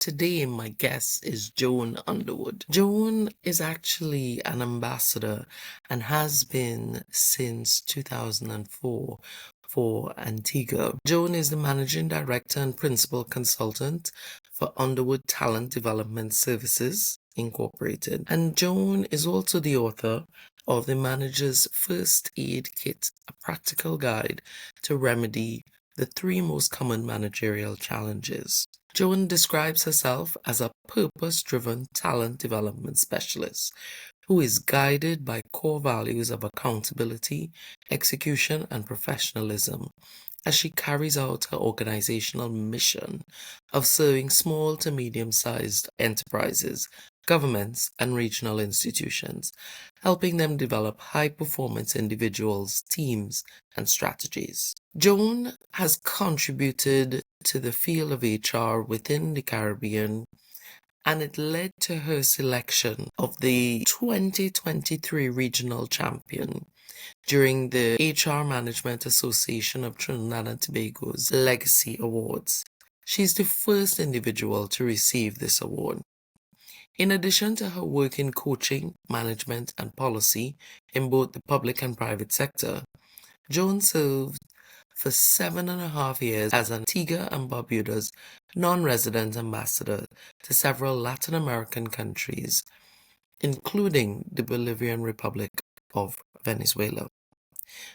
Today, my guest is Joan Underwood. Joan is actually an ambassador and has been since 2004 for Antigua. Joan is the managing director and principal consultant for Underwood Talent Development Services Incorporated. And Joan is also the author of the Manager's First Aid Kit, a practical guide to remedy the three most common managerial challenges. Joan describes herself as a purpose-driven talent development specialist who is guided by core values of accountability, execution, and professionalism as she carries out her organizational mission of serving small to medium-sized enterprises, governments, and regional institutions, helping them develop high-performance individuals, teams, and strategies. Joan has contributed to the field of HR within the Caribbean, and it led to her selection of the 2023 regional champion during the HR Management Association of Trinidad and Tobago's Legacy Awards. She's the first individual to receive this award. In addition to her work in coaching, management, and policy in both the public and private sector, Joan served for 7.5 years as Antigua and Barbuda's non-resident ambassador to several Latin American countries, including the Bolivian Republic of Venezuela.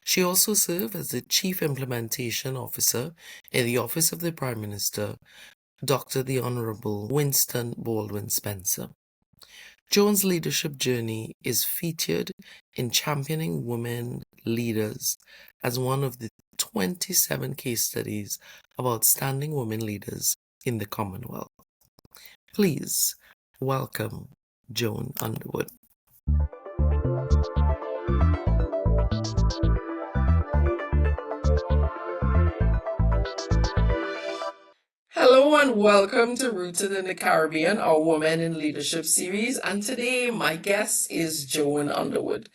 She also served as the Chief Implementation Officer in the Office of the Prime Minister, Dr. the Honorable Winston Baldwin Spencer. Joan's leadership journey is featured in Championing Women Leaders as one of the 27 case studies of outstanding women leaders in the Commonwealth. Please welcome Joan Underwood. Hello and welcome to Rooted in the Caribbean, our Women in Leadership series. And today my guest is Joan Underwood.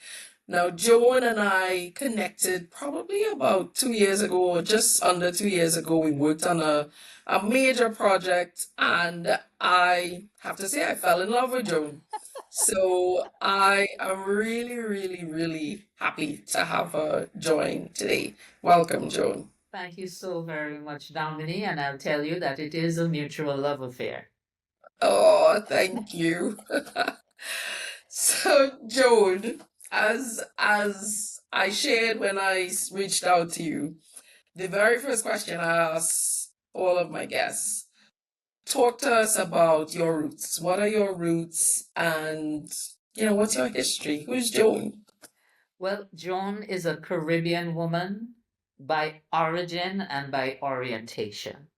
Now, Joan and I connected probably about 2 years ago, or just under 2 years ago. We worked on a major project, and I have to say I fell in love with Joan. So I am really, really, really happy to have her join today. Welcome, Joan. Thank you so very much, Dominique, and I'll tell you that it is a mutual love affair. Oh, thank you. So, Joan, as I shared when I reached out to you, the very first question I ask all of my guests, talk to us about your roots. What are your roots and, what's your history? Who's Joan? Well, Joan is a Caribbean woman by origin and by orientation,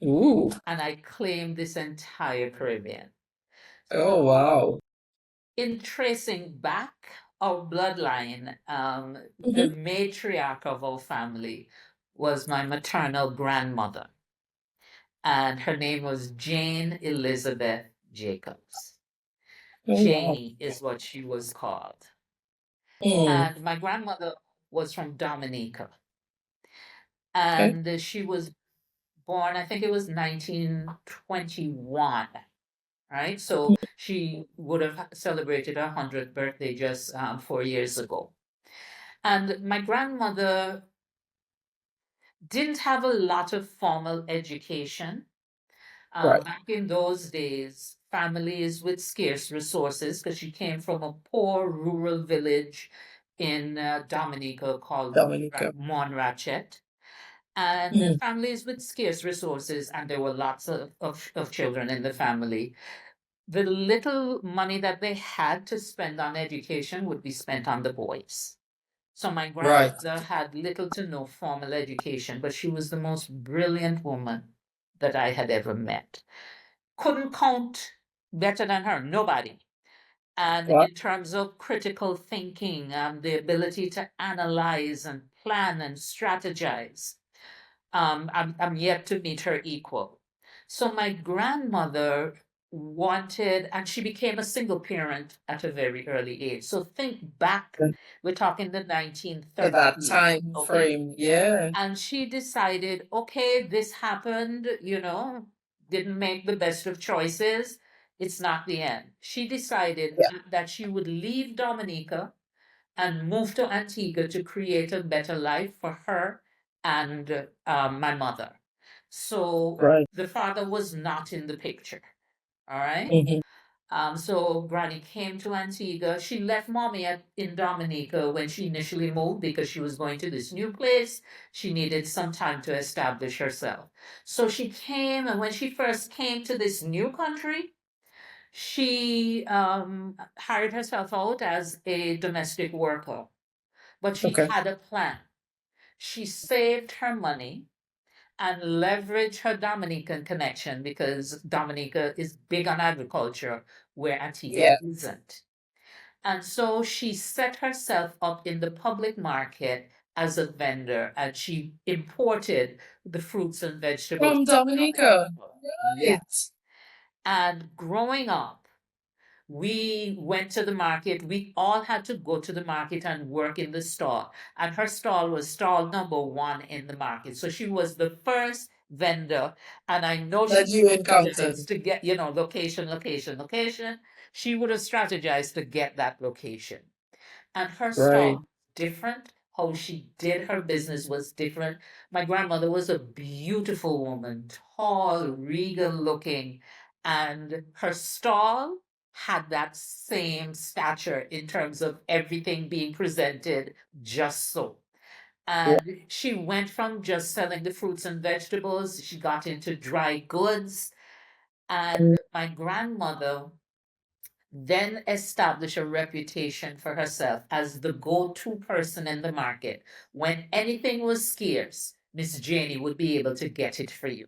Ooh, and I claim this entire Caribbean. oh, wow. In tracing back our bloodline, the Mhm. matriarch of our family was my maternal grandmother, and her name was Jane Elizabeth Jacobs. Oh, wow. Janie is what she was called. Mm, And my grandmother was from Dominica, okay. and she was born, I think it was 1921, right? So she would have celebrated her 100th birthday just 4 years ago. And my grandmother didn't have a lot of formal education. Right. Back in those days, families with scarce resources, because she came from a poor rural village in Dominica called Dominica. Monrachet, and Mm, families with scarce resources, and there were lots of children in the family. The little money that they had to spend on education would be spent on the boys. So my right. grandmother had little to no formal education, but she was the most brilliant woman that I had ever met. Couldn't count better than her, nobody. And Wow. in terms of critical thinking, the ability to analyze and plan and strategize, I'm yet to meet her equal. So my grandmother wanted, and she became a single parent at a very early age. So think back, we're talking the To that 1930s, time okay? frame, yeah. And she decided, okay, this happened, didn't make the best of choices, it's not the end. She decided Yeah. that she would leave Dominica and move to Antigua to create a better life for her and my mother. So Right. the father was not in the picture. All right. Hmm. So Granny came to Antigua. She left mommy in Dominica when she initially moved because she was going to this new place. She needed some time to establish herself. So she came, and when she first came to this new country, she hired herself out as a domestic worker. But she Okay. had a plan. She saved her money and leveraged her Dominican connection because Dominica is big on agriculture where Antigua Yeah. isn't. And so she set herself up in the public market as a vendor and she imported the fruits and vegetables From from Dominica. Dominica. Right. Yes. And growing up, we went to the market. We all had to go to the market and work in the stall. And her stall was stall number one in the market. So she was the first vendor. And I know That she you encountered. strategized to get, location, location, location. She would have strategized to get that location. And her Right. style different. How she did her business was different. My grandmother was a beautiful woman, tall, regal looking, and her stall had that same stature in terms of everything being presented just so. Yeah. And she went from just selling the fruits and vegetables, she got into dry goods. And my grandmother then establish a reputation for herself as the go-to person in the market. When anything was scarce, Miss Janie would be able to get it for you.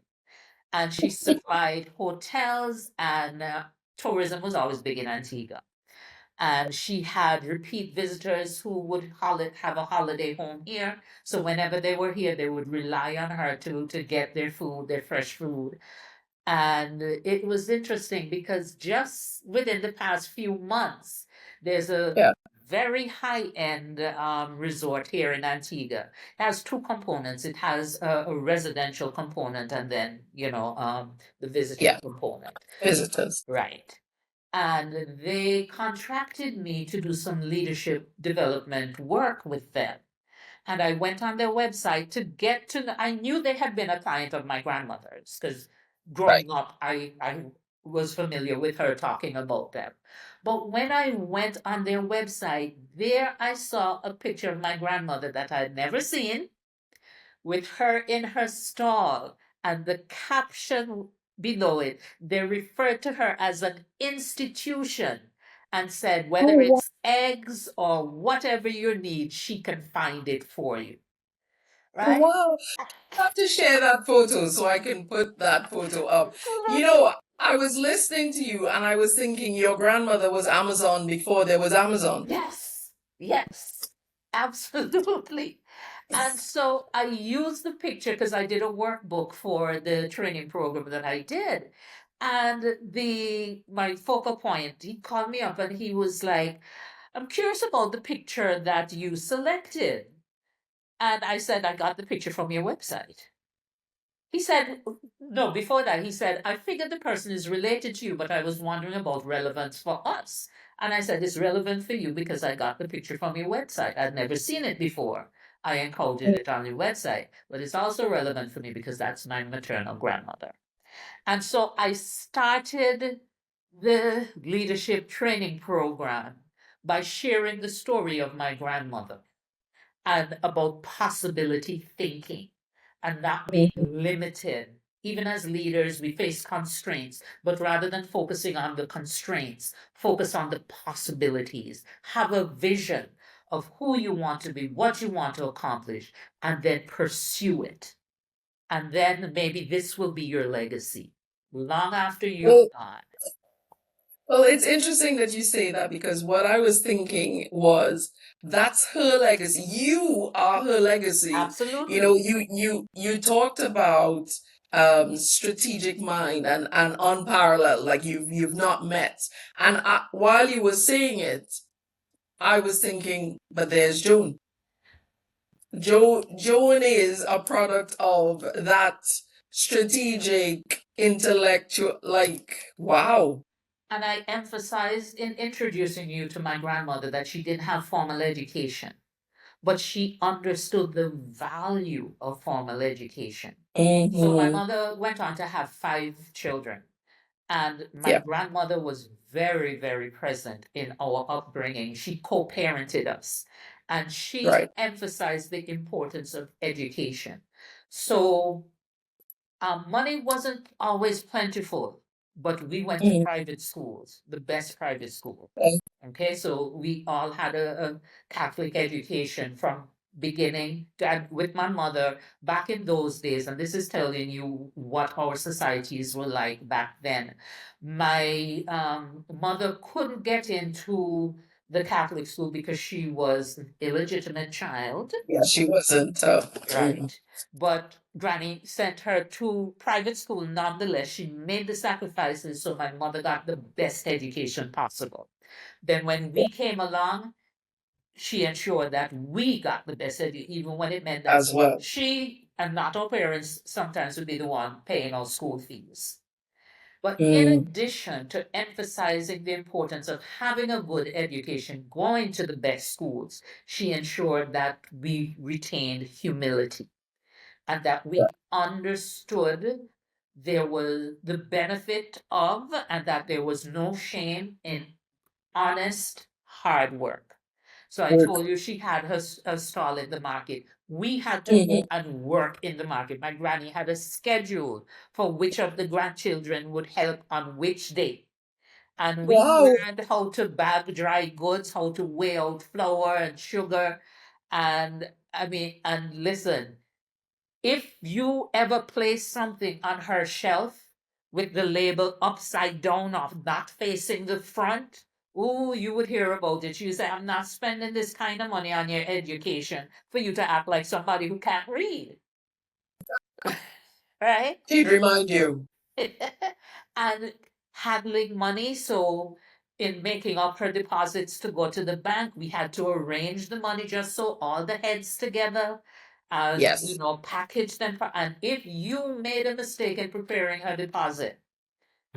And she supplied hotels and tourism was always big in Antigua. And she had repeat visitors who would have a holiday home here. So whenever they were here, they would rely on her to get their food, their fresh food. And it was interesting because just within the past few months, there's a Yeah. very high-end resort here in Antigua. It has two components. It has a residential component and then, the visitor Yeah. component. Visitors. Right. And they contracted me to do some leadership development work with them. And I went on their website to get to know, I knew they had been a client of my grandmother's because Right. growing up, I was familiar with her talking about them. But when I went on their website, there I saw a picture of my grandmother that I'd never seen with her in her stall. And the caption below it, they referred to her as an institution and said, whether Oh, it's eggs or whatever you need, she can find it for you. Right? wow. I have to share that photo so I can put that photo up. You Right. know, I was listening to you and I was thinking your grandmother was Amazon before there was Amazon. Yes, yes, absolutely. And so I used the picture because I did a workbook for the training program that I did. And my focal point, he called me up and he was like, I'm curious about the picture that you selected. And I said, I got the picture from your website. He said, no, before that, he said, I figured the person is related to you, but I was wondering about relevance for us. And I said, it's relevant for you because I got the picture from your website. I'd never seen it before. I encoded it on your website, but it's also relevant for me because that's my maternal grandmother. And so I started the leadership training program by sharing the story of my grandmother and about possibility thinking and not being limited. Even as leaders, we face constraints, but rather than focusing on the constraints, focus on the possibilities. Have a vision of who you want to be, what you want to accomplish, and then pursue it. And then maybe this will be your legacy long after you're Well, gone. well, it's interesting that you say that because what I was thinking was that's her legacy. You are her legacy. You Absolutely. know, you talked about strategic mind and unparalleled, like you've not met. And while you were saying it, I was thinking, but there's Joan. Joan is a product of that strategic, intellectual, like, wow. And I emphasized in introducing you to my grandmother that she didn't have formal education, but she understood the value of formal education. So my Mm-hmm. mother went on to have 5 children. And my Yeah, grandmother was very, very present in our upbringing. She co parented us and she right. emphasized the importance of education. So, money wasn't always plentiful, but we went to Mm, private schools, the best private school. okay. Okay, so we all had a Catholic education from beginning to, and with my mother back in those days, and this is telling you what our societies were like back then. My mother couldn't get into the Catholic school because she was an illegitimate child. Yeah, she wasn't. Right. But Granny sent her to private school nonetheless. She made the sacrifices so my mother got the best education possible. Then when yeah, we came along, she ensured that we got the best education, even when it meant that as well. she and not our parents sometimes would be the one paying our school fees. But in Mm, addition to emphasizing the importance of having a good education, going to the best schools, she ensured that we retained humility and that yeah, we understood there was the benefit of and that there was no shame in honest hard work. So I work. told you she had her stall in the market. We had to Hmm. go and work in the market. My granny had a schedule for which of the grandchildren would help on which day. And we Wow. learned how to bag dry goods, how to weigh out flour and sugar. And I mean, and listen, if you ever place something on her shelf with the label upside down or not facing the front, oh, you would hear about it. She would say, I'm not spending this kind of money on your education for you to act like somebody who can't read, right? She'd remind you. And handling money. So, in making up her deposits to go to the bank, we had to arrange the money just so all the heads together and, Yes. package them. And if you made a mistake in preparing her deposit,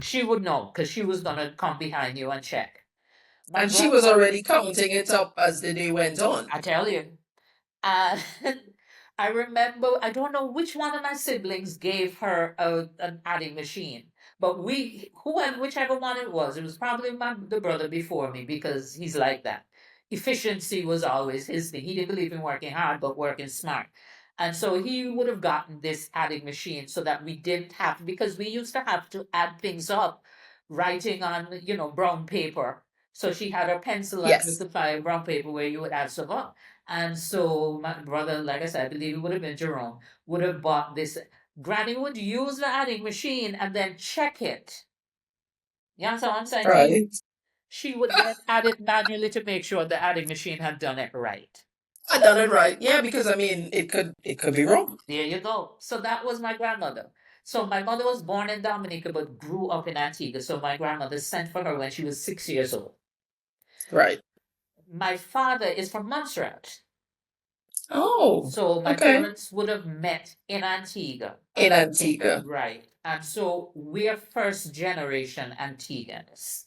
she would know because she was going to come behind you and check. My And she was grandmother, already counting it up as the day went on. I tell you, and I remember, I don't know which one of my siblings gave her an adding machine, but whichever one it was probably the brother before me because he's like that. Efficiency was always his thing. He didn't believe in working hard, but working smart. And so he would have gotten this adding machine so that we didn't have, because we used to have to add things up, writing on, brown paper. So she had her pencil and Yes. with the brown paper where you would add stuff up. And so my brother, like I said, I believe it would have been Jerome, would have bought this. Granny would use the adding machine and then check it. You understand what I'm saying to you? Right. She would then add it manually to make sure the adding machine had done it right. I done it right. Yeah, because I mean it could be wrong. There you go. So that was my grandmother. So my mother was born in Dominica but grew up in Antigua. So my grandmother sent for her when she was 6 years old. Right. My father is from Montserrat. Oh, So my okay. parents would have met in Antigua. In Antigua. Right. And so we're first generation Antiguans,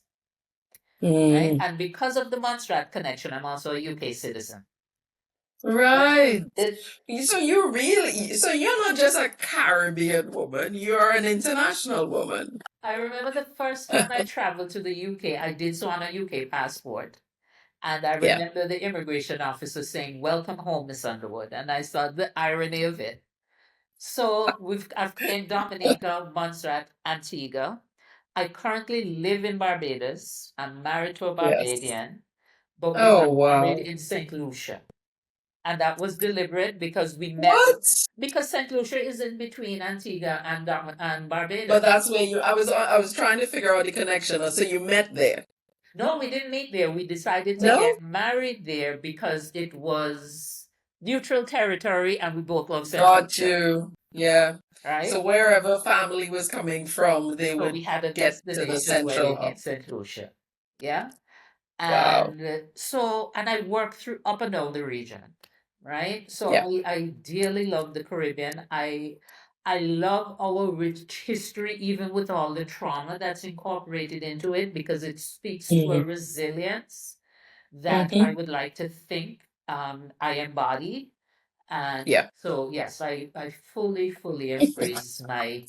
right? Mm. And because of the Montserrat connection, I'm also a UK citizen. Right. It, So you're not just a Caribbean woman, you're an international woman. I remember the first time I traveled to the UK, I did so on a UK passport. And I Yeah. remember the immigration officer saying, "Welcome home, Miss Underwood." And I saw the irony of it. So I've claimed Dominica, Montserrat, Antigua. I currently live in Barbados. I'm married to a Yes. Barbadian, but we Oh got married wow. in St. Lucia. And that was deliberate because we met, What? because St. Lucia is in between Antigua and But Barbados. that's where I was trying to figure out the connection. So you met there. No, we didn't meet there. We decided to No? get married there because it was neutral territory and we both love St. Got Lucia, you. Yeah. So right? wherever family was coming from, they So we would had a get to the destination central wedding in hub. St. Lucia. Yeah. Wow. And and I worked through up and down the region, right? So Yeah. I dearly love the Caribbean. I love our rich history, even with all the trauma that's incorporated into it, because it speaks to a Mm-hmm. resilience that I Mm-hmm. would like to think I embody. And Yeah. so, yes, I fully embrace my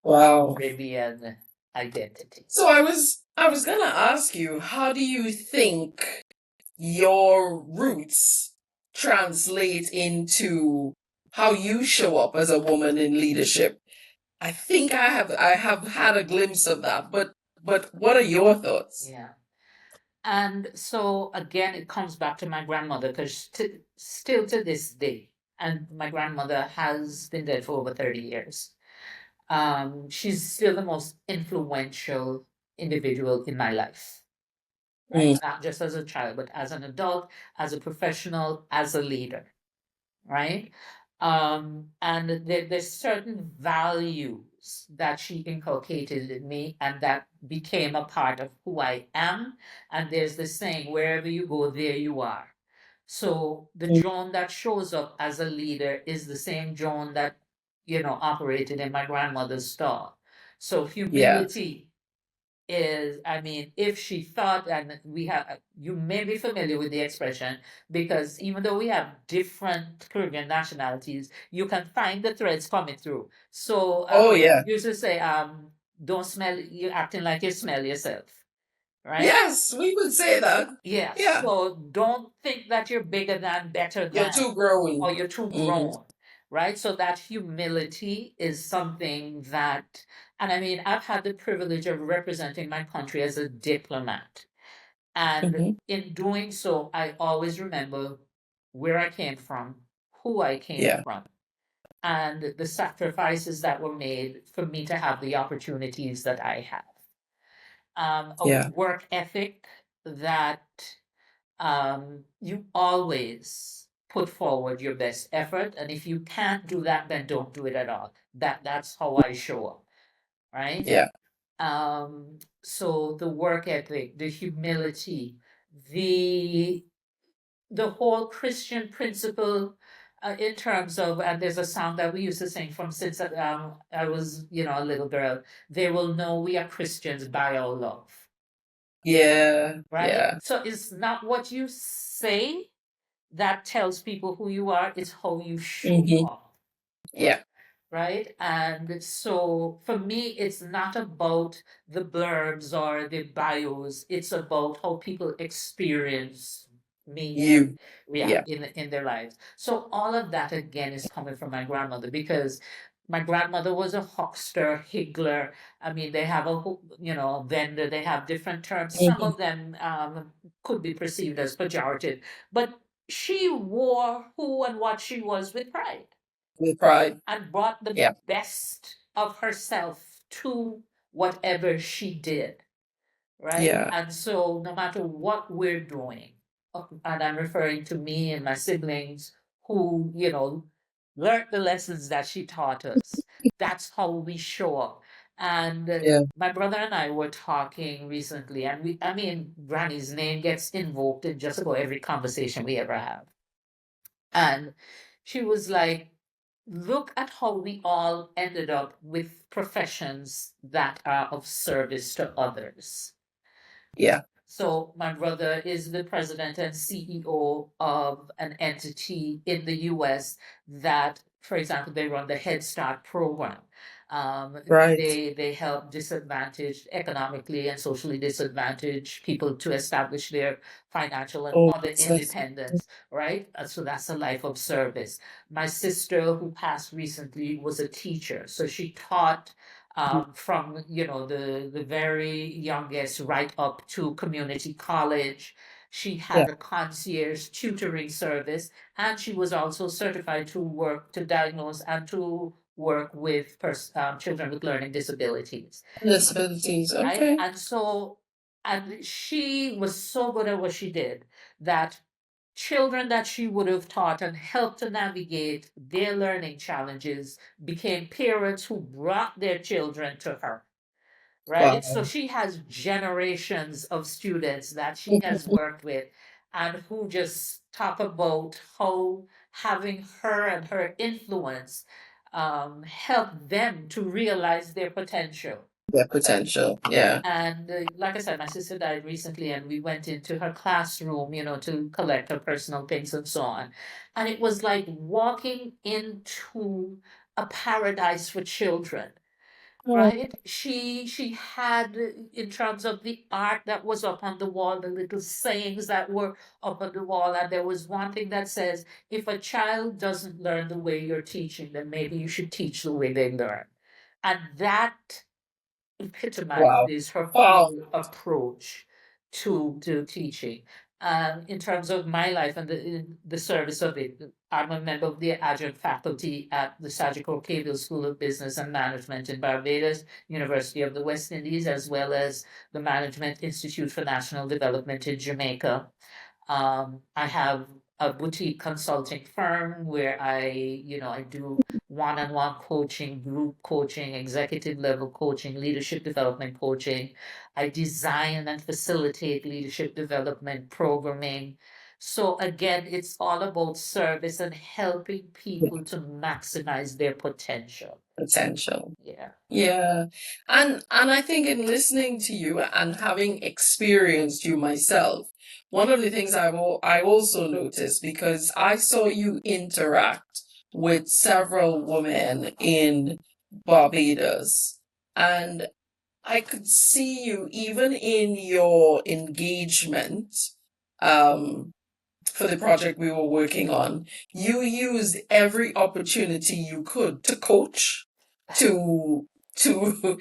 Wow. Caribbean identity. So I was gonna ask you, how do you think your roots translate into how you show up as a woman in leadership? I think I have had a glimpse of that, but what are your thoughts? Yeah. And so again, it comes back to my grandmother, because still to this day, and my grandmother has been dead for over 30 years. She's still the most influential individual in my life, right? Mm, Not just as a child, but as an adult, as a professional, as a leader, right? And there's certain values that she inculcated in me, and that became a part of who I am. And there's this saying, wherever you go, there you are. So the mm, Joan that shows up as a leader is the same Joan that, operated in my grandmother's store. So yeah. humility is, I mean, if she thought, and you may be familiar with the expression, because even though we have different Caribbean nationalities, you can find the threads coming through. So Oh yeah. used to say, don't smell, you acting like you smell yourself, right? Yes, we would say that. Yes. Yeah. So don't think that you're bigger than, better You're than, too growing. or you're too Hmm. grown, right? So that humility is something that, and I mean, I've had the privilege of representing my country as a diplomat. And Hmm. in doing so, I always remember where I came from, who I came Yeah. from, and the sacrifices that were made for me to have the opportunities that I have. A Yeah. work ethic that you always put forward your best effort, and if you can't do that, then don't do it at all. That's how I show up, right? Yeah. So the work ethic, the humility, the the whole Christian principle, in terms of, and there's a song that we used to sing from since I was, a little girl. They will know we are Christians by our love, Yeah. right? Yeah. So it's not what you say that tells people who you are, it's how you show Hmm. up, Yeah. right? And so for me, it's not about the blurbs or the bios, it's about how people experience me, and You. yeah, Yeah. in their lives. So all of that again is coming from my grandmother, because my grandmother was a huckster, higgler. I mean, they have a vendor, they have different terms. Some Hmm. of them could be perceived as pejorative, but she wore who and what she was with pride, With pride. and brought the Yeah. best of herself to whatever she did, right? Yeah. And so, no matter what we're doing, and I'm referring to me and my siblings who, learned the lessons that she taught us, that's how we show up. And Yeah. my brother and I were talking recently, and I mean, Granny's name gets invoked in just about every conversation we ever have. And she was like, look at how we all ended up with professions that are of service to others. Yeah. So my brother is the president and CEO of an entity in the US that, for example, they run the Head Start program. Right. They help disadvantaged, economically and socially disadvantaged people to establish their financial and Oh, other that's nice. independence, right? So that's a life of service. My sister, who passed recently, was a teacher, so she taught from the very youngest right up to community college. She Yeah. had a concierge tutoring service, and she was also certified to work to diagnose and to work with children with learning disabilities, Disabilities. right? Okay. And so, and she was so good at what she did that children that she would have taught and helped to navigate their learning challenges became parents who brought their children to her, right? So Wow. she has generations of students that she has worked with, and who just talk about how having her and her influence help them to realize their potential. Their potential. Yeah. And like I said, my sister died recently, and we went into her classroom, to collect her personal things and so on. And it was like walking into a paradise for children, right? She had, in terms of the art that was up on the wall, the little sayings that were up on the wall, and there was one thing that says, if a child doesn't learn the way you're teaching, then maybe you should teach the way they learn. And that Wow. epitomizes her Wow. whole approach to teaching. In terms of my life and the service of it, I'm a member of the adjunct faculty at the Surgical Cavill School of Business and Management in Barbados, University of the West Indies, as well as the Management Institute for National Development in Jamaica. I have a boutique consulting firm where I do one-on-one coaching, group coaching, executive level coaching, leadership development coaching. I design and facilitate leadership development programming. So again, it's all about service and helping people to maximize their potential. Potential. Yeah. Yeah. And I think in listening to you and having experienced you myself, one of the things I also noticed, because I saw you interact with several women in Barbados, and I could see you even in your engagement um for the project we were working on. You used every opportunity you could to coach, to to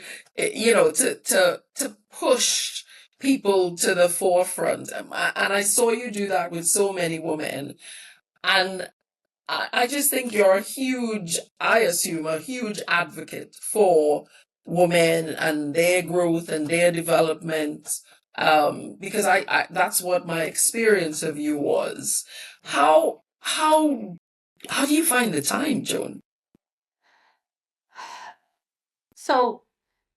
push people to the forefront. And I saw you do that with so many women. And I just think you're I assume, a huge advocate for women and their growth and their development. Because that's what my experience of you was. How do you find the time, Joan? So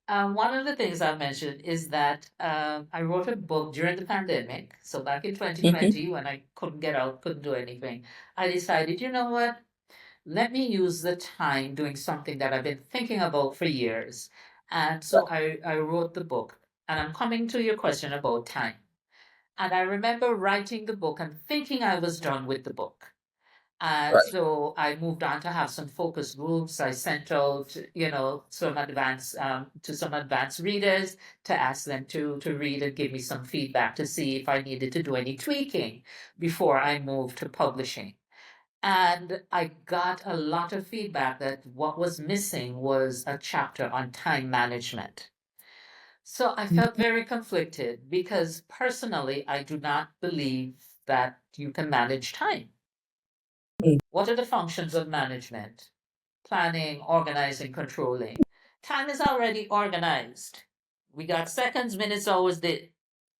one of the things I mentioned is that I wrote a book during the pandemic. So back in Mhm. 2020, when I couldn't get out, couldn't do anything, I decided, you know what? Let me use the time doing something that I've been thinking about for years. And so I wrote the book. And I'm coming to your question about time. And I remember writing the book and thinking I was done with the book. And Right. so I moved on to have some focus groups. I sent out, some advanced readers to ask them to read and give me some feedback to see if I needed to do any tweaking before I moved to publishing. And I got a lot of feedback that what was missing was a chapter on time management. So I felt very conflicted because personally, I do not believe that you can manage time. Mm. What are the functions of management? Planning, organizing, controlling. Time is already organized. We got seconds, minutes, hours,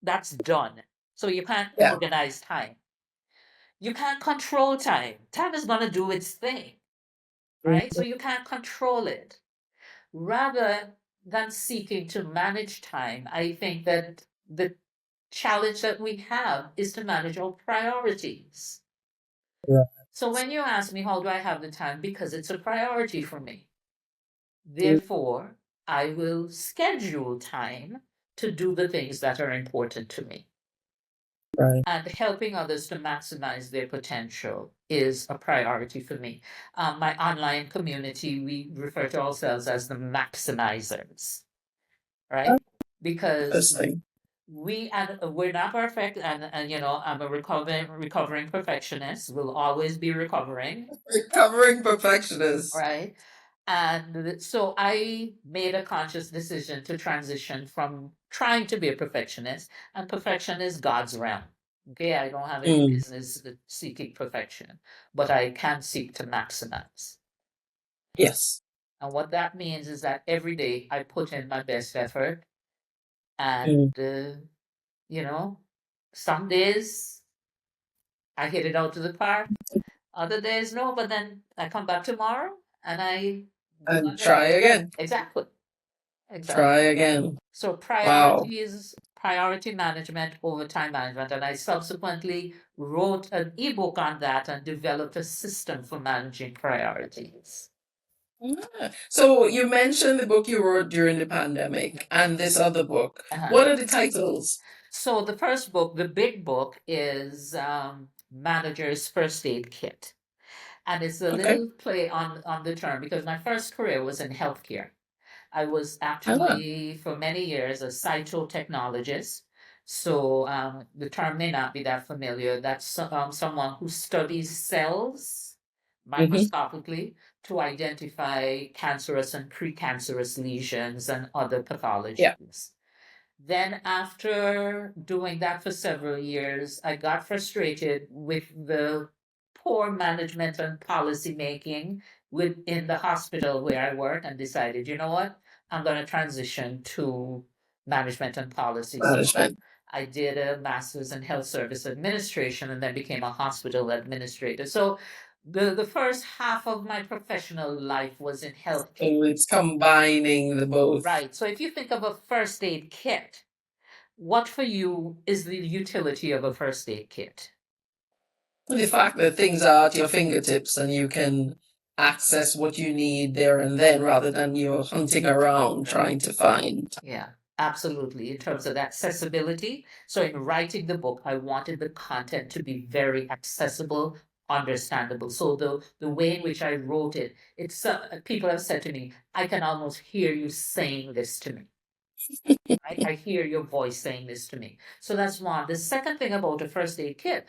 that's done. So you can't Yeah. organize time. You can't control time. Time is going to do its thing, right? So you can't control it. Rather than seeking to manage time, I think that the challenge that we have is to manage our priorities. Yeah. So when you ask me, how do I have the time? Because it's a priority for me. Therefore, I will schedule time to do the things that are important to me. Right. And helping others to maximize their potential is a priority for me. My online community, we refer to ourselves as the maximizers, right? Because Interesting. we're not perfect, and I'm a recovering perfectionist. Will always be recovering, Recovering perfectionist. right? And so I made a conscious decision to transition from trying to be a perfectionist, and perfection is God's realm. Okay, I don't have any Mm. business seeking perfection, but I can seek to maximize. Yes. And what that means is that every day I put in my best effort, and Mm. you know, some days I hit it out to the park, other days no, but then I come back tomorrow and I do my And try best. again. Exactly. Try Exactly. again. So Wow. priority is priority management over time management. And I subsequently wrote an ebook on that and developed a system for managing priorities. So you mentioned the book you wrote during the pandemic and this other book. What are the titles? So the first book, the big book, is Manager's First Aid Kit. And it's a Okay. little play on the term because my first career was in healthcare. I was Ah, actually, for many years, a cytotechnologist. So the term may not be that familiar. That's someone who studies cells mhm. microscopically to identify cancerous and precancerous lesions and other Yeah. pathologies. Then, after doing that for several years, I got frustrated with the poor management and policy making within the hospital where I work and decided, you know what, I'm going to transition to management and policy. So Management. I did a master's in health service administration and then became a hospital administrator. So the first half of my professional life was in healthcare. So it's combining the both. Right. So if you think of a first aid kit, what for you is the utility of a first aid kit? The fact that things are at your fingertips and you can access what you need there and then rather than you're hunting around trying to find. Yeah, absolutely. In terms of accessibility. So in writing the book, I wanted the content to be very accessible, understandable. So the way in which I wrote it, it's people have said to me, I can almost hear you saying this to me. I hear your voice saying this to me. So that's one. The second thing about a first aid kit,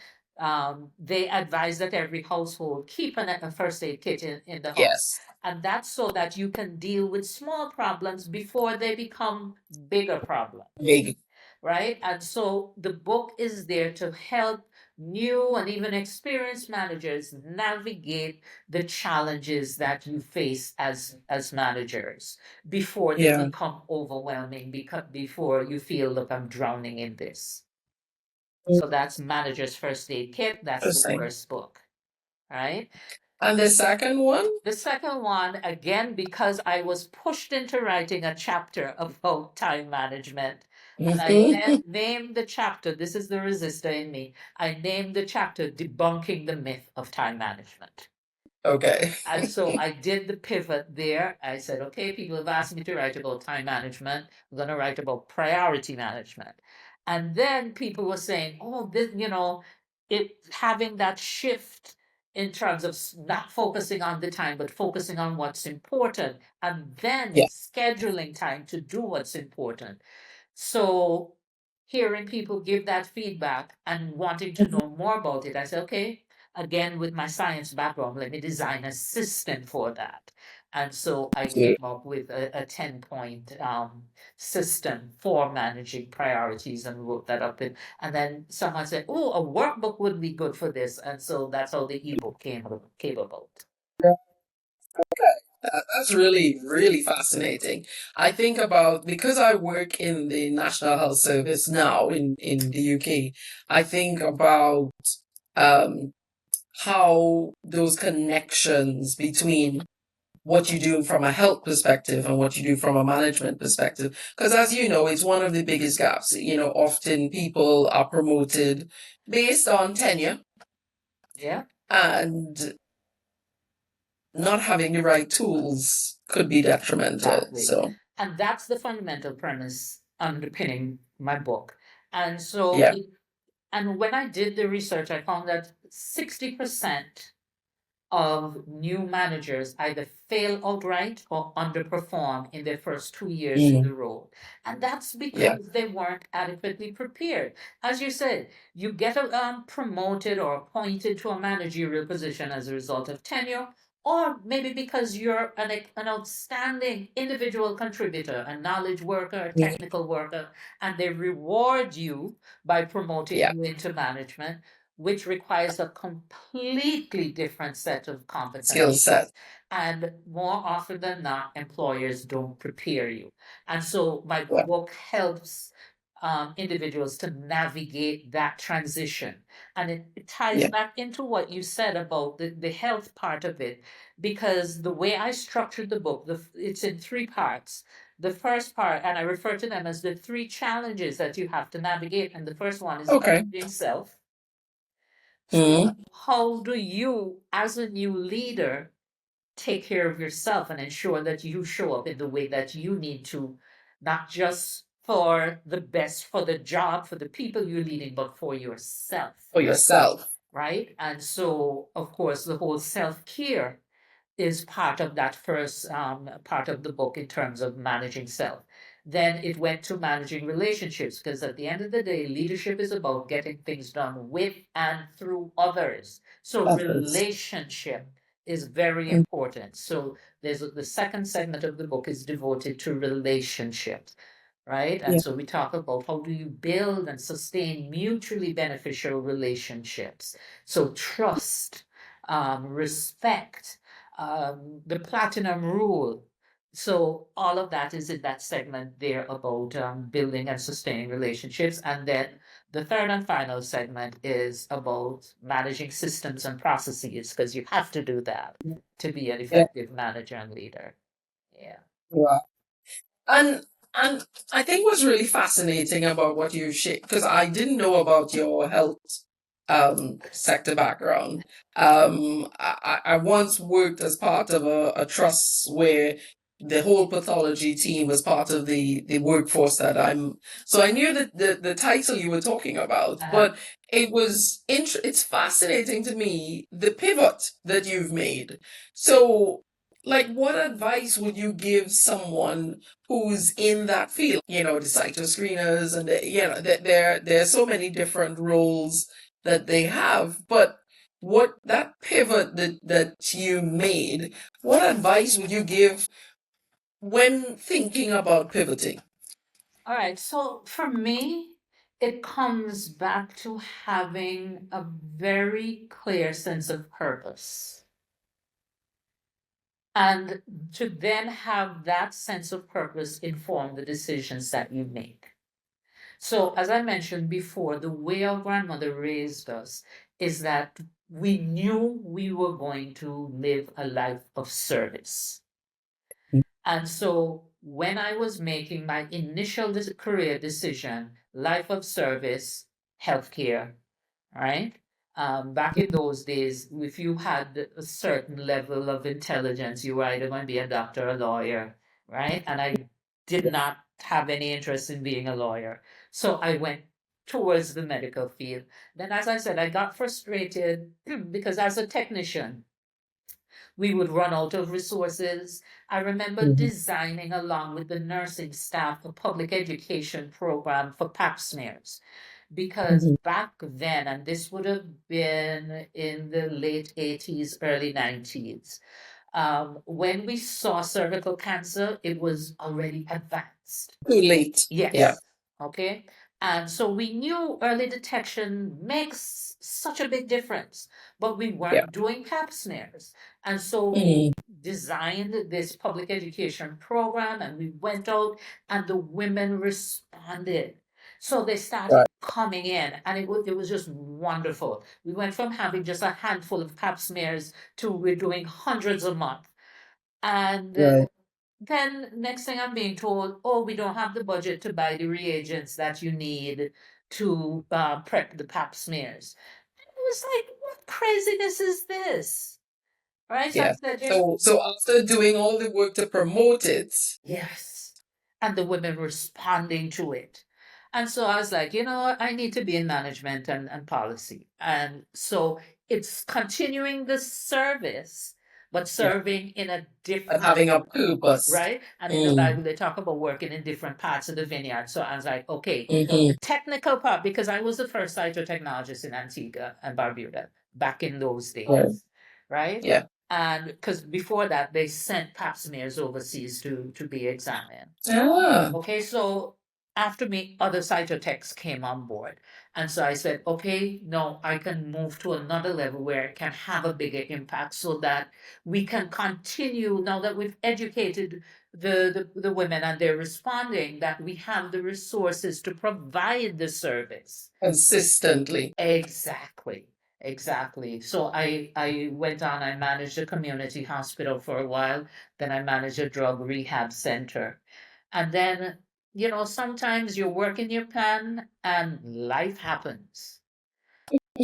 they advise that every household keep a first aid kit in the home. Yes. And that's so that you can deal with small problems before they become bigger problems, Big. right? And so the book is there to help new and even experienced managers navigate the challenges that you face as managers before they Yeah. become overwhelming because before you feel, look, I'm drowning in this. So that's Manager's First Aid Kit. That's the Interesting. first book, right? And the second one? The second one, again, because I was pushed into writing a chapter about time management, and I Mhm. named the chapter, this is the resistor in me, I named the chapter Debunking the Myth of Time Management. Okay. And so I did the pivot there. I said, okay, people have asked me to write about time management. I'm going to write about priority management. And then people were saying, oh, this, it having that shift in terms of not focusing on the time, but focusing on what's important and then Yeah. scheduling time to do what's important. So hearing people give that feedback and wanting to know more about it, I said, okay, again, with my science background, let me design a system for that. And so I Yeah. came up with a 10-point system for managing priorities and wrote that up. And then someone said, oh, a workbook would be good for this. And so that's how the ebook came about. That's really, really fascinating. I think about because I work in the National Health Service now in the UK, I think about um, how those connections between what you do from a health perspective and what you do from a management perspective. Because as you know, it's one of the biggest gaps. You know, often people are promoted based on tenure Yeah, and not having the right tools could be detrimental. exactly. So, And that's the fundamental premise underpinning my book. And so yeah. and when I did the research, I found that 60% of new managers either fail outright or underperform in their first 2 years in the Mm, role. And that's yeah. because they weren't adequately prepared. As you said, you get promoted or appointed to a managerial position as a result of tenure, or maybe because you're an outstanding individual contributor, a knowledge worker, a Mm, technical worker, and they reward you by promoting yeah. you into management, which requires a completely different set of Skill competencies. set. And more often than not, employers don't prepare you. And so my Yeah. book helps individuals to navigate that transition. And it ties Yeah. back into what you said about the health part of it, because the way I structured the book, it's in three parts. The first part, and I refer to them as the three challenges that you have to navigate. And the first one is Okay. managing self. So, Mm, how do you, as a new leader, take care of yourself and ensure that you show up in the way that you need to, not just for the best for the job, for the people you're leading, but for yourself. For yourself. Right? And so, of course, the whole self care is part of that first part of the book in terms of managing self. Then it went to managing relationships, because at the end of the day, leadership is about getting things done with and through others. So Others. relationship is very important. So there's the second segment of the book is devoted to relationships, right? And Yeah. so we talk about how do you build and sustain mutually beneficial relationships. So trust, respect, the platinum rule. So all of that is in that segment there about building and sustaining relationships. And then the third and final segment is about managing systems and processes, because you have to do that to be an effective manager and leader. Yeah. Wow. And I think what's really fascinating about what you shared, because I didn't know about your health sector background. I once worked as part of a trust where the whole pathology team was part of the workforce that I'm. So I knew that the title you were talking about, but it was it's fascinating to me the pivot that you've made. So, like, what advice would you give someone who's in that field? You know, the cyto screeners, and there are so many different roles that they have, but what that pivot that you made, what advice would you give when thinking about pivoting? All right. So for me, it comes back to having a very clear sense of purpose. And to then have that sense of purpose inform the decisions that you make. So, as I mentioned before, the way our grandmother raised us is that we knew we were going to live a life of service. And so, when I was making my initial career decision, life of service, healthcare, right? Back in those days, if you had a certain level of intelligence, you were either going to be a doctor or a lawyer, right? And I did not have any interest in being a lawyer. So I went towards the medical field. Then, as I said, I got frustrated because as a technician, we would run out of resources. I remember designing, along with the nursing staff, a public education program for pap smears, because back then, and this would have been in the late 80s, early 90s, when we saw cervical cancer, it was already advanced. Too late. Yes. Yeah. Okay. And so we knew early detection makes such a big difference, but we weren't doing pap smears. And so we designed this public education program, and we went out and the women responded. So they started coming in, and it was just wonderful. We went from having just a handful of pap smears to we're doing hundreds a month. And then next thing I'm being told, oh, we don't have the budget to buy the reagents that you need to prep the pap smears. It was like, what craziness is this? Right? So I Yeah. said, So after doing all the work to promote it, yes. And the women responding to it. And so I was like, I need to be in management and policy. And so it's continuing the service, but serving in a and different, having a purpose. right? And in the Bible, they talk about working in different parts of the vineyard. So I was like, okay, the technical part, because I was the first cytotechnologist in Antigua and Barbuda back in those days, right? Yeah. And because before that, they sent pap smears overseas to be examined. Ah. Okay, so after me, other cytotechs came on board. And so I said, okay, no, I can move to another level where it can have a bigger impact so that we can continue, now that we've educated the women and they're responding, that we have the resources to provide the service Consistently. Exactly. Exactly. So I went on, I managed a community hospital for a while, then I managed a drug rehab center. And then, sometimes you're working your plan and life happens.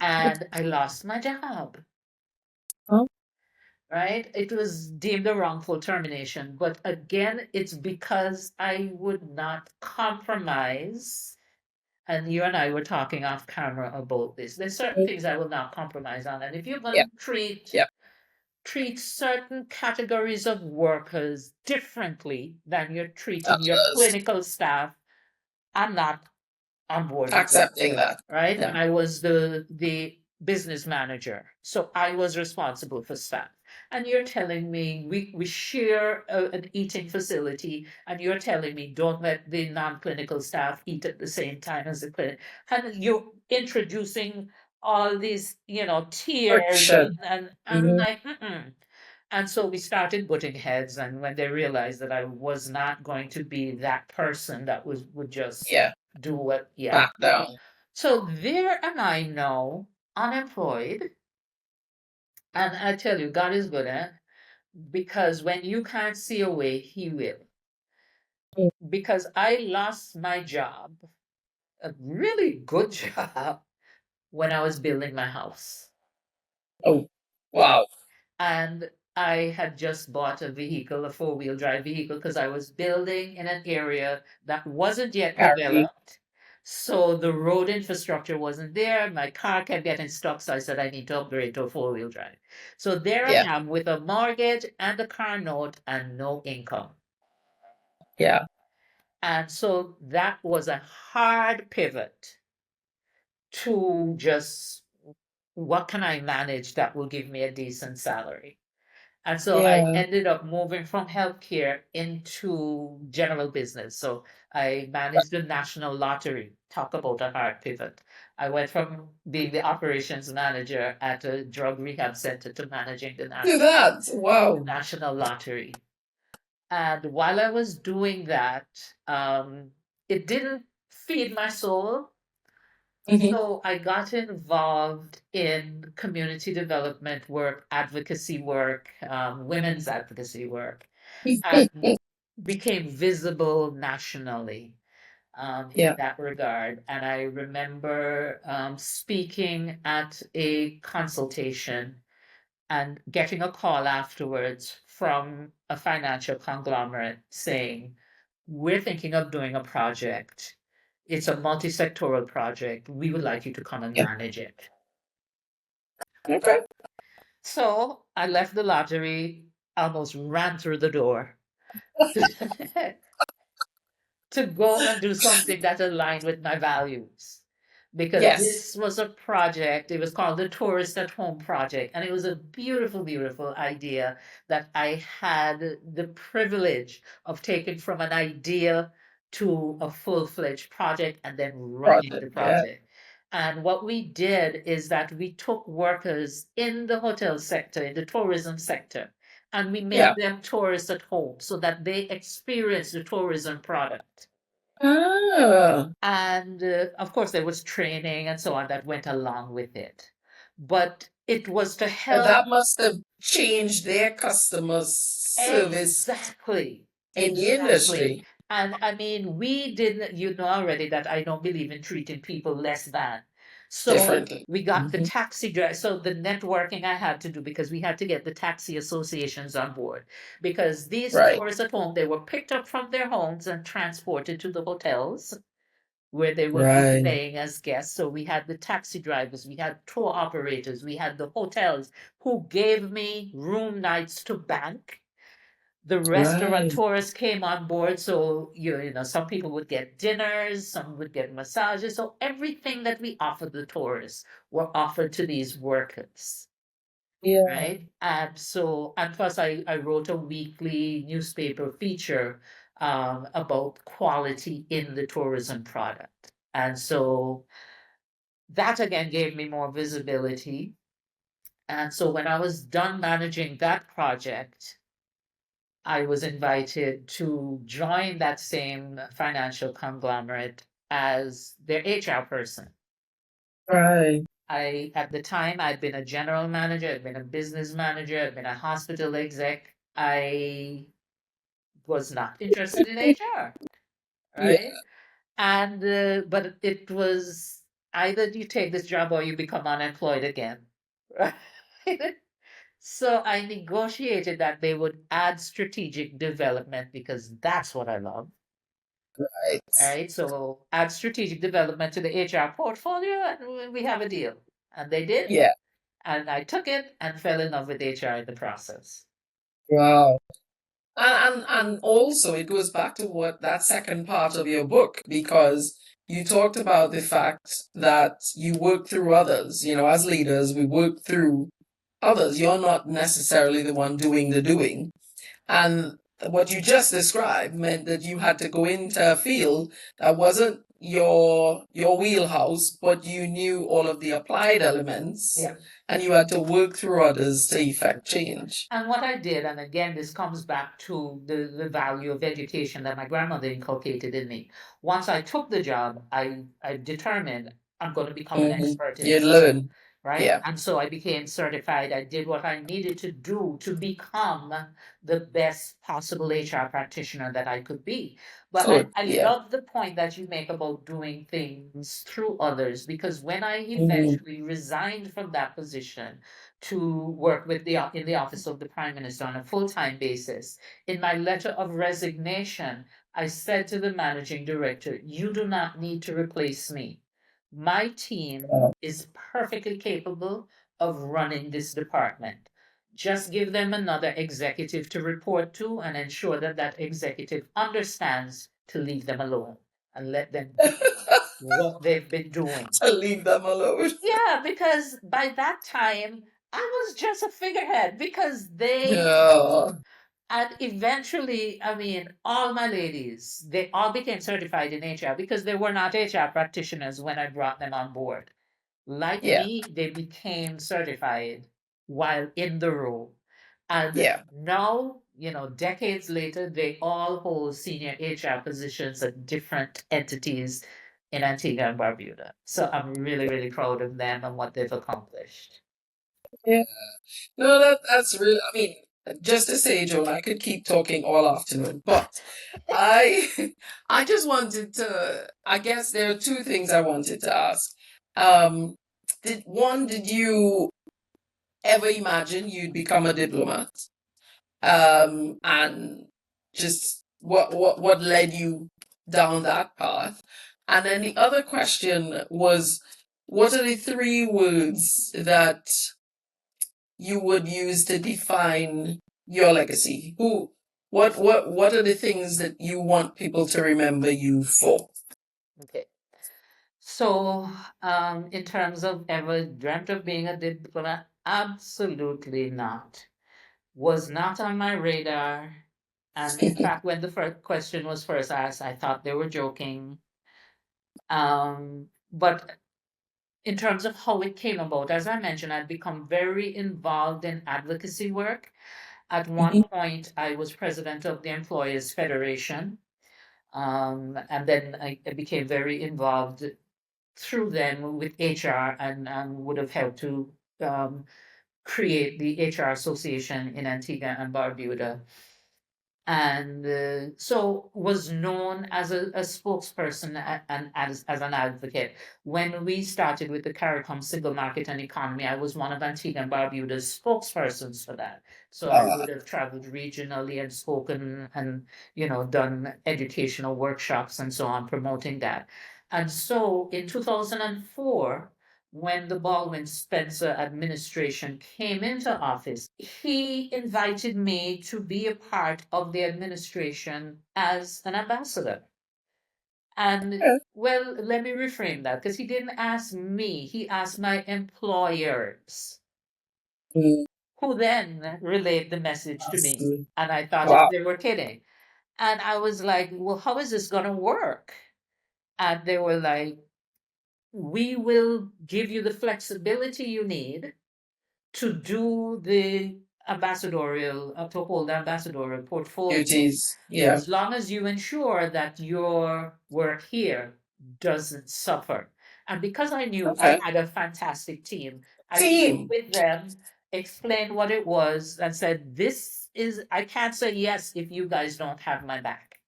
And I lost my job. Huh? right? It was deemed a wrongful termination. But again, it's because I would not compromise. And you and I were talking off camera about this. There's certain Mm. things I will not compromise on. And if you're Yeah. going to Yeah. treat certain categories of workers differently than you're treating your Others clinical staff, I'm not on board with that, accepting that. right? Yeah. I was the business manager, so I was responsible for staff. And you're telling me we share an eating facility, and you're telling me don't let the non-clinical staff eat at the same time as the clinic, and you're introducing all these, tiers, Friction. and I'm Hmm. like, mm-mm. And so we started butting heads, and when they realized that I was not going to be that person that would just Yeah. do what, yeah. Back down. So there am I now, unemployed, and I tell you, God is good, eh? Because when you can't see a way, He will. Mm. Because I lost my job, a really good job, when I was building my house. Oh, wow. And I had just bought a vehicle, a four-wheel drive vehicle, because I was building in an area that wasn't yet Carry. developed. So the road infrastructure wasn't there. My car kept getting stuck. So I said, I need to upgrade to a four-wheel drive. So there I Yeah. am with a mortgage and a car note and no income. Yeah. And so that was a hard pivot to just what can I manage that will give me a decent salary? And so I Yeah. ended up moving from healthcare into general business. So I managed the national lottery. Talk about a hard pivot. I went from being the operations manager at a drug rehab center to managing the Do that. the Wow. national lottery. And while I was doing that, it didn't feed my soul. Hmm. So I got involved in community development work, advocacy work, women's advocacy work, and became visible nationally in Yeah. that regard. And I remember speaking at a consultation and getting a call afterwards from a financial conglomerate saying, we're thinking of doing a project. It's a multi-sectoral project. We would like you to come and Yeah. manage it. Okay. So I left the lottery, almost ran through the door to go and do something that aligned with my values. Because Yes. this was a project, it was called the Tourist at Home Project, and it was a beautiful, beautiful idea that I had the privilege of taking from an idea to a full-fledged project and then running Project. the Yeah. project. And what we did is that we took workers in the hotel sector, in the tourism sector, and we Yeah. made them tourists at home so that they experience the tourism product. Ah. And of course, there was training and so on that went along with it. But it was to And help. that must have changed their customer service Exactly. in the Exactly. industry And I mean, we didn't, you know already that I don't believe in treating people less than. So differently. we got the Hmm. taxi driver. So the networking I had to do because we had to get the taxi associations on board because these Right. tourists at home, they were picked up from their homes and transported to the hotels where they would be Right. staying as guests. So we had the taxi drivers, we had tour operators, we had the hotels who gave me room nights to bank. The Right. restaurateurs came on board, so some people would get dinners, some would get massages. So everything that we offered the tourists were offered to these workers, Yeah. right? And plus I wrote a weekly newspaper feature about quality in the tourism product. And so that again gave me more visibility. And so when I was done managing that project, I was invited to join that same financial conglomerate as their HR person. Right. At the time, I'd been a general manager, I'd been a business manager, I'd been a hospital exec. I was not interested in HR, Yeah. right? And but it was either you take this job or you become unemployed again, right? So I negotiated that they would add strategic development because that's what I love. Right. All right, so add strategic development to the HR portfolio and we have a deal. And they did. Yeah. And I took it and fell in love with HR in the process. Wow. And also it goes back to what that second part of your book, because you talked about the fact that you work through others. You know, as leaders, we work through others. You're not necessarily the one doing the doing. And what you just described meant that you had to go into a field that wasn't your wheelhouse, but you knew all of the applied elements, Yeah. and you had to work through others to effect change. And what I did, and again, this comes back to the value of education that my grandmother inculcated in me. Once I took the job, I determined I'm going to become an expert in You this field, learn. right? Yeah. And so I became certified. I did what I needed to do to become the best possible HR practitioner that I could be. But Good. I Yeah. love the point that you make about doing things through others, because when I Mhm. eventually resigned from that position to work with in the office of the Prime Minister on a full-time basis, in my letter of resignation, I said to the managing director, "You do not need to replace me. My team is perfectly capable of running this department. Just give them another executive to report to and ensure that that executive understands to leave them alone and let them do what they've been doing." To leave them alone. Yeah, because by that time I was just a figurehead because they, Yeah. and eventually, I mean, all my ladies, they all became certified in HR because they were not HR practitioners when I brought them on board. Like Yeah. me, they became certified while in the role. And Yeah. now, decades later, they all hold senior HR positions at different entities in Antigua and Barbuda. So I'm really, really proud of them and what they've accomplished. Yeah. No, that's really, I mean, just to say, Joan, I could keep talking all afternoon, but I I just wanted to, I guess there are two things I wanted to ask. Um, did you ever imagine you'd become a diplomat? And just what led you down that path? And then the other question was, what are the three words that you would use to define your legacy? What are the things that you want people to remember you for? Okay. So, in terms of ever dreamt of being a diplomat, absolutely not. Was not on my radar. And in fact, when the first question was first asked, I thought they were joking. But in terms of how it came about, as I mentioned, I'd become very involved in advocacy work. At one Mhm. point, I was president of the Employers Federation. And then I became very involved through them with HR and would have helped to um, create the HR Association in Antigua and Barbuda. And so was known as a spokesperson and as an advocate. When we started with the CARICOM single market and economy, I was one of Antigua and Barbuda's spokespersons for that. So I Ah, would have traveled regionally and spoken and done educational workshops and so on promoting that. And so in 2004, when the Baldwin Spencer administration came into office, he invited me to be a part of the administration as an ambassador. And yeah. well, let me reframe that because he didn't ask me, he asked my employers, Mm, who then relayed the message to me. awesome. And I thought Wow. they were kidding. And I was like, well, how is this going to work? And they were like, we will give you the flexibility you need to do the ambassadorial, to hold the ambassadorial portfolio, Duties. Yeah. as long as you ensure that your work here doesn't suffer. And because I knew I Okay. had a fantastic team, I met Team. with them, explained what it was, and said, this is, I can't say yes if you guys don't have my back.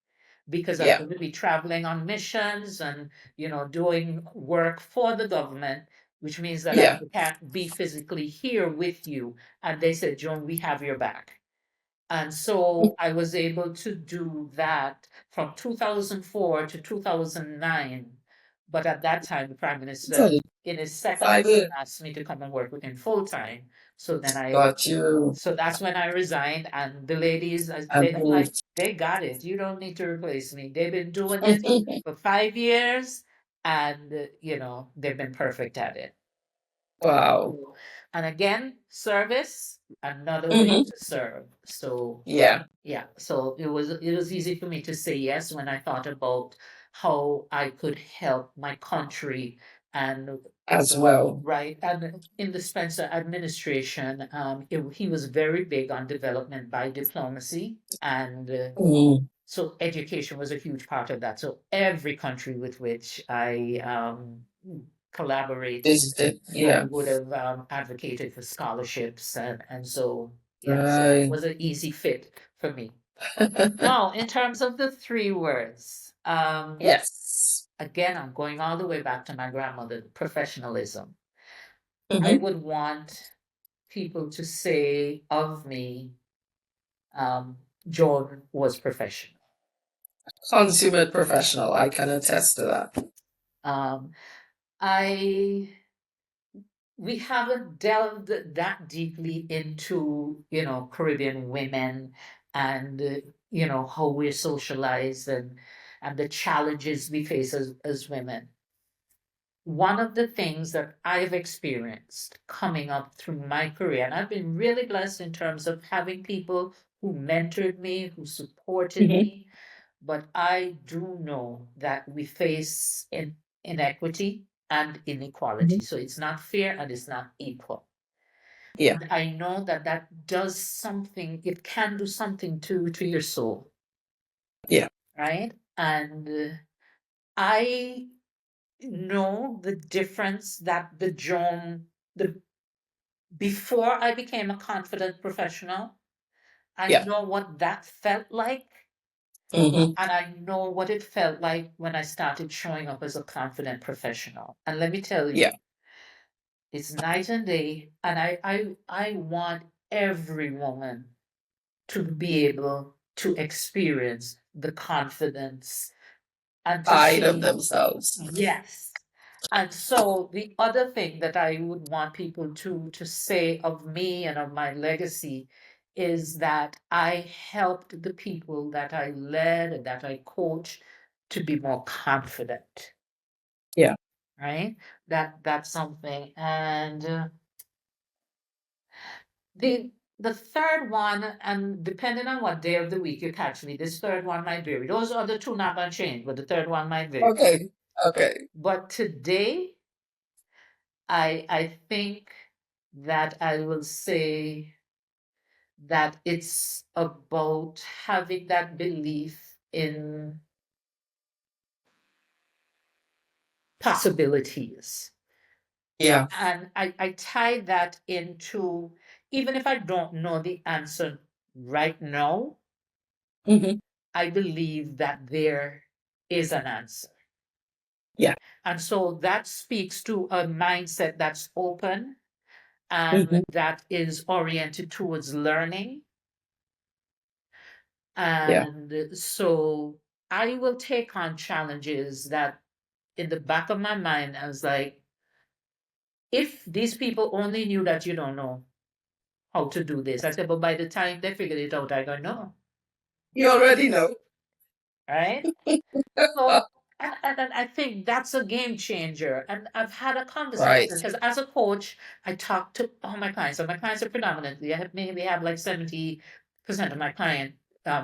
Because I'm Yeah. going to be traveling on missions and doing work for the government. which means that I Yeah. can't be physically here with you. And they said, Joan, we have your back. And so I was able to do that from 2004 to 2009. But at that time, the prime minister, So in his second 5 years. term, asked me to come and work with him full time. So then Got you. so that's when I resigned. And the ladies, And they like, moved. they got it. You don't need to replace me. They've been doing it for 5 years, and they've been perfect at it. Wow. And again, service, another way Hmm. to serve. So Yeah. yeah, so it was easy for me to say yes when I thought about how I could help my country. And As well. right, and in the Spencer administration, he was very big on development by diplomacy, and Mm. so education was a huge part of that. So every country with which I collaborated, Visited. I Yeah. would have advocated for scholarships, and so yeah, so it Right. was an easy fit for me. Now, in terms of the three words, Yes. again, I'm going all the way back to my grandmother, professionalism. I Hmm. would want people to say of me, Joan was professional. Consummate professional. I can attest to that. Um, I we haven't delved that deeply into Caribbean women, and how we're socialized, and the challenges we face as women. One of the things that I've experienced coming up through my career, and I've been really blessed in terms of having people who mentored me, who supported Hmm. me, but I do know that we face inequity and inequality. So it's not fair and it's not equal. Yeah. And I know that that does something, it can do something to your soul, Yeah. right? And I know the difference that the before I became a confident professional, I Yeah. know what that felt like. Hmm. And I know what it felt like when I started showing up as a confident professional. And let me tell Yeah. you, it's night and day. And I want every woman to be able to experience the confidence and to Pride of see, themselves. yes. And so the other thing that I would want people to say of me and of my legacy is that I helped the people that I led and that I coached to be more confident, Yeah. right? That's something. And the third one, and depending on what day of the week you catch me, this third one might vary. Those other two not gonna change, but the third one might vary. Okay. Okay. But today, I think that I will say that it's about having that belief in possibilities. Yeah. And I tie that into, even if I don't know the answer right now, Hmm. I believe that there is an answer. Yeah. And so that speaks to a mindset that's open and Hmm. that is oriented towards learning. Yeah. And so I will take on challenges that in the back of my mind, I was like, if these people only knew that you don't know how to do this, I said, but by the time they figured it out, I go, no, You already know. right? So, and I think that's a game changer. And I've had a conversation Right. because as a coach, I talk to all my clients. So my clients are predominantly, maybe have like 70% of my client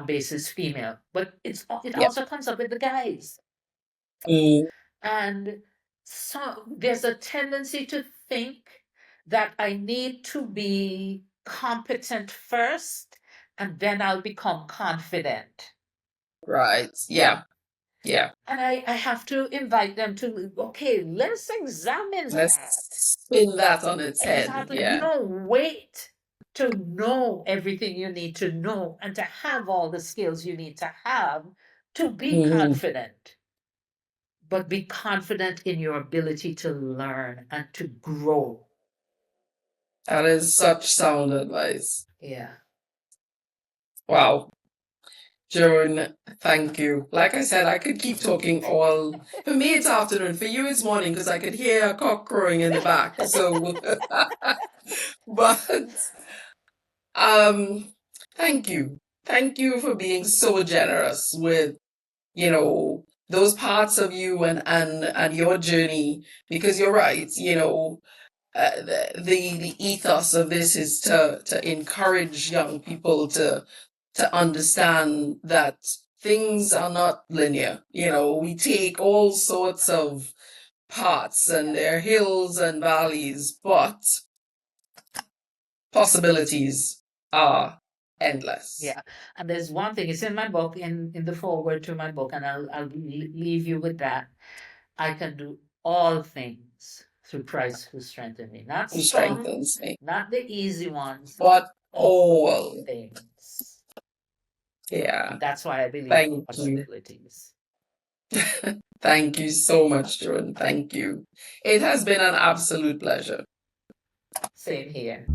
base is female, but it Yeah. also comes up with the guys. Mm. And so there's a tendency to think that I need to be competent first and then I'll become confident. Right. Yeah. Yeah. Yeah. And I have to invite them to, okay, let's examine that. Let's spin that on its head. Exactly. You Yeah. don't wait to know everything you need to know and to have all the skills you need to have to be Hmm. confident. but be confident in your ability to learn and to grow. That is such sound advice. Yeah. Wow. Joan, thank you. Like I said, I could keep talking all. For me, it's afternoon. For you, it's morning because I could hear a cock crowing in the back. So, but um, thank you. Thank you for being so generous with, those parts of you and your journey. Because you're right, the ethos of this is to encourage young people to understand that things are not linear. We take all sorts of paths and there are hills and valleys, but possibilities are endless. Yeah. And there's one thing, it's in my book, in the foreword to my book, and I'll leave you with that. I can do all things through Christ who strengthens me. Not Who some, strengthens me, not the easy ones, but all. things. Yeah. That's why I believe in Thank you. possibilities. Thank you so much, Joan. Thank you. It has been an absolute pleasure. Same here.